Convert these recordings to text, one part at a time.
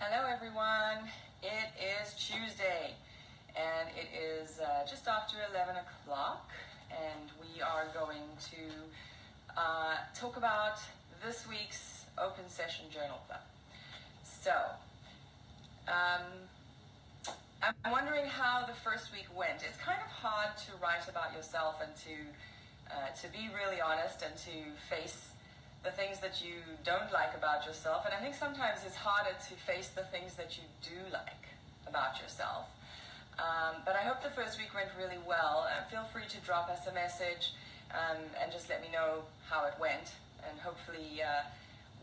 Hello everyone, it is Tuesday and it is just after 11 o'clock and we are going to talk about this week's Open Session Journal Club. So, I'm wondering how the first week went. It's kind of hard to write about yourself and to be really honest and to face the things that you don't like about yourself, and I think sometimes it's harder to face the things that you do like about yourself. But I hope the first week went really well, and feel free to drop us a message and just let me know how it went, and hopefully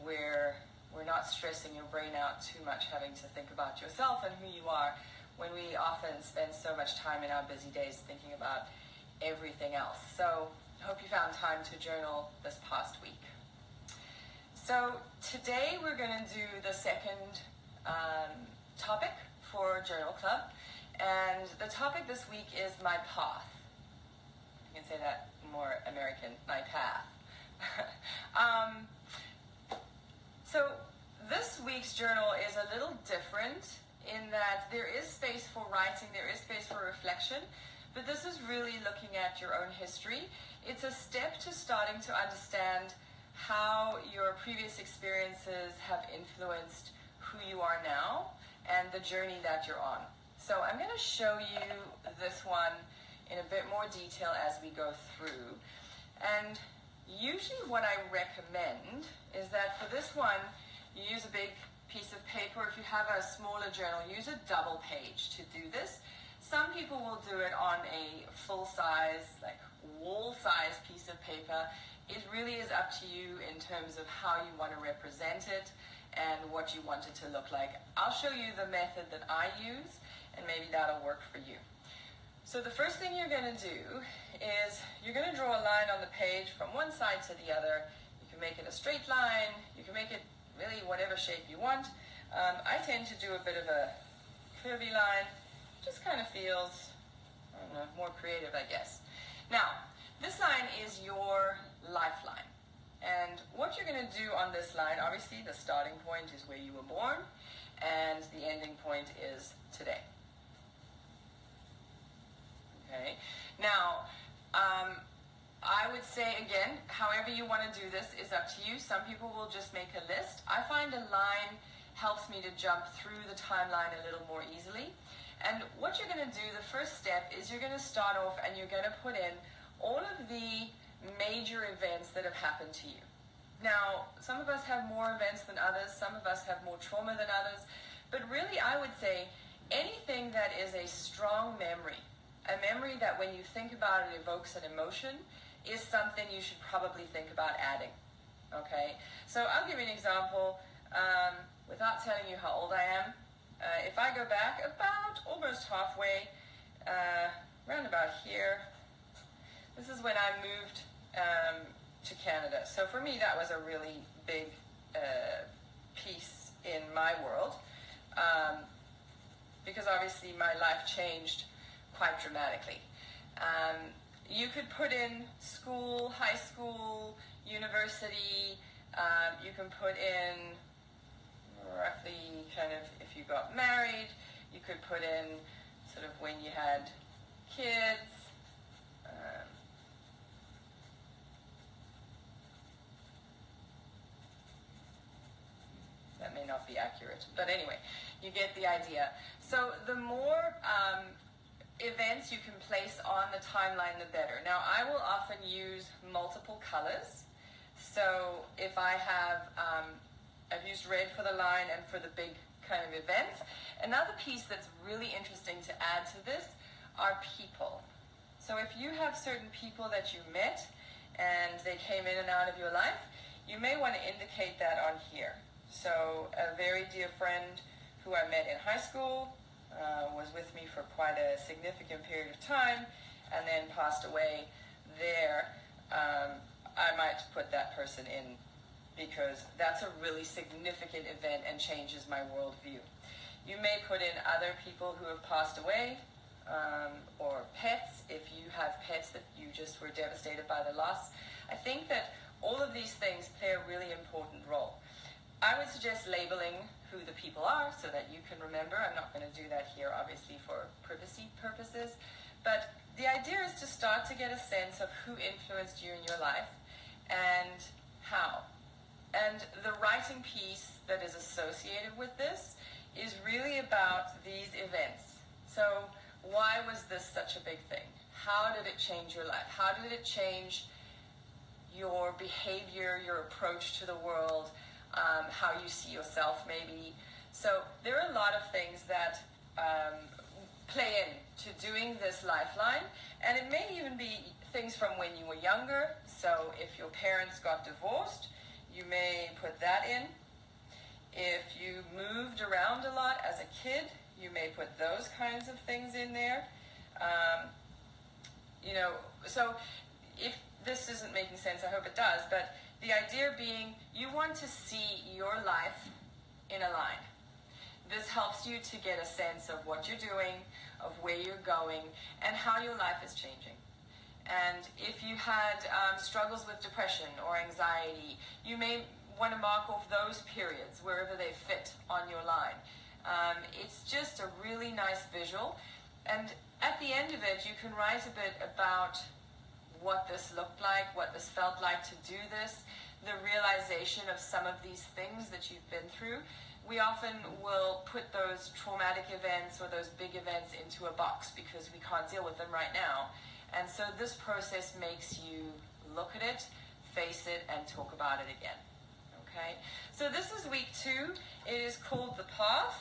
we're not stressing your brain out too much having to think about yourself and who you are when we often spend so much time in our busy days thinking about everything else. So I hope you found time to journal this past week. So today we're going to do the second topic for Journal Club, and the topic this week is my path. You can say that more American, my path. So this week's journal is a little different in that there is space for writing, there is space for reflection, but this is really looking at your own history. It's a step to starting to understand how your previous experiences have influenced who you are now and the journey that you're on. So I'm going to show you this one in a bit more detail as we go through. And usually what I recommend is that for this one, you use a big piece of paper. If you have a smaller journal, use a double page to do this. Some people will do it on a full-size, like wall-size piece of paper. It really is up to you in terms of how you want to represent it and what you want it to look like. I'll show you the method that I use, and maybe that'll work for you. So the first thing you're going to do is you're going to draw a line on the page from one side to the other. You can make it a straight line. You can make it really whatever shape you want. I tend to do a bit of a curvy line. Just kind of feels, I don't know, more creative, I guess. Now, this line is your lifeline. And what you're going to do on this line, obviously the starting point is where you were born, and the ending point is today. Okay? Now, I would say, again, however you want to do this is up to you. Some people will just make a list. I find a line helps me to jump through the timeline a little more easily. And what you're going to do, the first step, is you're going to start off and you're going to put in all of the major events that have happened to you. Now, some of us have more events than others, some of us have more trauma than others, but really I would say anything that is a strong memory, a memory that when you think about it evokes an emotion, is something you should probably think about adding. Okay? So I'll give you an example without telling you how old I am. If I go back about almost halfway, around about here, this is when I moved to Canada. So for me, that was a really big piece in my world, because obviously my life changed quite dramatically. You could put in school, high school, university. You can put in roughly kind of if you got married. You could put in sort of when you had kids. That may not be accurate, but anyway, you get the idea. So the more events you can place on the timeline, the better. Now, I will often use multiple colors. So if I have, I've used red for the line and for the big kind of events. Another piece that's really interesting to add to this are people. So if you have certain people that you met and they came in and out of your life, you may want to indicate that on here. So a very dear friend who I met in high school was with me for quite a significant period of time and then passed away there. I might put that person in because that's a really significant event and changes my worldview. You may put in other people who have passed away, or pets, if you have pets that you just were devastated by the loss. I think that all of these things play a really important role. I would suggest labeling who the people are so that you can remember. I'm not going to do that here, obviously, for privacy purposes. But the idea is to start to get a sense of who influenced you in your life and how. And the writing piece that is associated with this is really about these events. So why was this such a big thing? How did it change your life? How did it change your behavior, your approach to the world, how you see yourself maybe? So there are a lot of things that play into doing this lifeline, and it may even be things from when you were younger. So if your parents got divorced, you may put that in. If you moved around a lot as a kid, you may put those kinds of things in there. So if this isn't making sense, I hope it does, but the idea being you want to see your life in a line. This helps you to get a sense of what you're doing, of where you're going, and how your life is changing. And if you had struggles with depression or anxiety, you may want to mark off those periods wherever they fit on your line. It's just a really nice visual. And at the end of it, you can write a bit about what this looked like, what this felt like to do this, the realization of some of these things that you've been through. We often will put those traumatic events or those big events into a box because we can't deal with them right now. And so this process makes you look at it, face it, and talk about it again. Okay? So this is week 2. It is called The Path.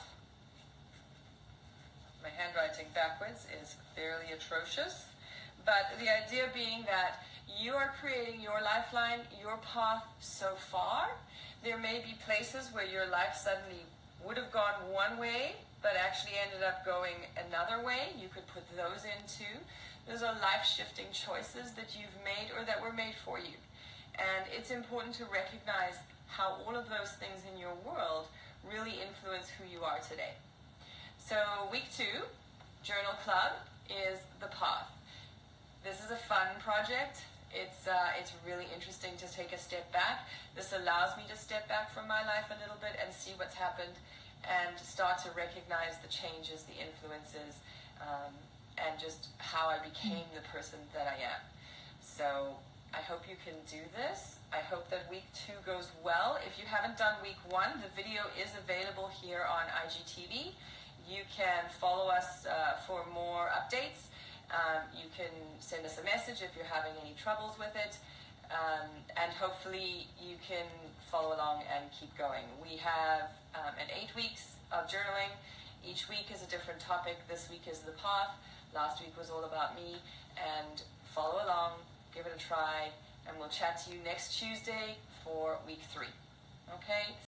My handwriting backwards is fairly atrocious. But the idea being that you are creating your lifeline, your path so far. There may be places where your life suddenly would have gone one way, but actually ended up going another way. You could put those in too. Those are life-shifting choices that you've made or that were made for you. And it's important to recognize how all of those things in your world really influence who you are today. So week 2, Journal Club, is The Path. This is a fun project. It's really interesting to take a step back. This allows me to step back from my life a little bit and see what's happened and start to recognize the changes, the influences, and just how I became the person that I am. So I hope you can do this. I hope that week 2 goes well. If you haven't done week 1, the video is available here on IGTV. You can follow us for more updates. You can send us a message if you're having any troubles with it, and hopefully you can follow along and keep going. We have an 8 weeks of journaling. Each week is a different topic. This week is The Path. Last week was all about me. And follow along, give it a try, and we'll chat to you next Tuesday for week 3. Okay?